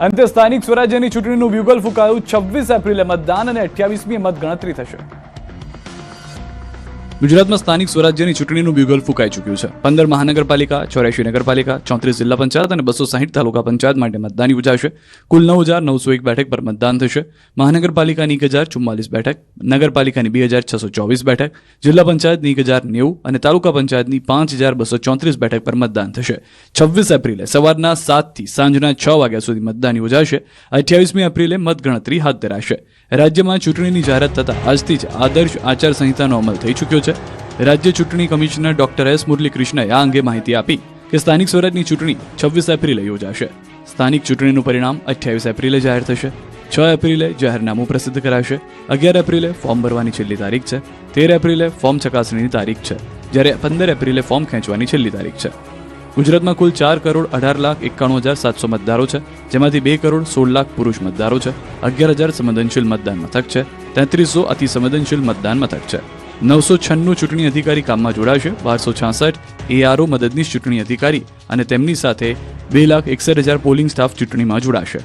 અંતે સ્થાનિક સ્વરાજ્યની ચૂંટણીનું બ્યુગલ ફૂંકાયું. 26 એપ્રિલે મતદાન અને 28મી મતગણતરી થશે. ગુજરાતમાં સ્થાનિક સ્વરાજ્યની ચૂંટણીનું બ્યુગલ ફૂંકાઈ ચૂક્યું છે. 15 મહાનગરપાલિકા, 84 નગરપાલિકા, 34 જિલ્લા પંચાયત અને 260 તાલુકા પંચાયત માટે મતદાન યોજાશે. કુલ 9,901 બેઠક પર મતદાન થશે. મહાનગરપાલિકાની 1,044 બેઠક, નગરપાલિકાની 2,624 બેઠક, જિલ્લા પંચાયતની 1,090 અને તાલુકા પંચાયતની 5,234 બેઠક પર મતદાન થશે. 26 એપ્રિલે સવારના 7 થી સાંજના 6 વાગ્યા સુધી મતદાન યોજાશે. 28મી એપ્રિલે મતગણતરી હાથ ધરાશે. રાજ્યમાં ચૂંટણીની જાહેરાત થતાં આજથી જ આદર્શ આચાર સંહિતાનો અમલ થઈ ચૂક્યો છે. રાજ્ય ચૂંટણી કમિશનર ડોક્ટર એસ મુરલીકૃષ્ણએ આ અંગે માહિતી આપી કે સ્થાનિક સ્વરાજની ચૂંટણી 26 એપ્રિલે યોજાશે. સ્થાનિક ચૂંટણીનું પરિણામ 28 એપ્રિલે જાહેર થશે. 6 એપ્રિલે જાહેરનામું પ્રસિદ્ધ કરાશે. 11 એપ્રિલે ફોર્મ ભરવાની છેલ્લી તારીખ છે. 13 એપ્રિલે ફોર્મ ચકાસણીની તારીખ છે, જ્યારે 15 એપ્રિલે ફોર્મ ખેંચવાની છેલ્લી તારીખ છે. ગુજરાતમાં કુલ 4,18,91,700 મતદારો છે, જેમાંથી 2,16,00,000 પુરુષ મતદારો છે. 11,000 સંવેદનશીલ મતદાન મથક છે. 3300 અતિ સંવેદનશીલ મતદાન મથક છે. 996 ચૂંટણી અધિકારી કામમાં જોડાશે. 1266 ARO મદદનીશ ચૂંટણી અધિકારી અને તેમની સાથે 2,61,000 પોલિંગ સ્ટાફ ચૂંટણીમાં જોડાશે.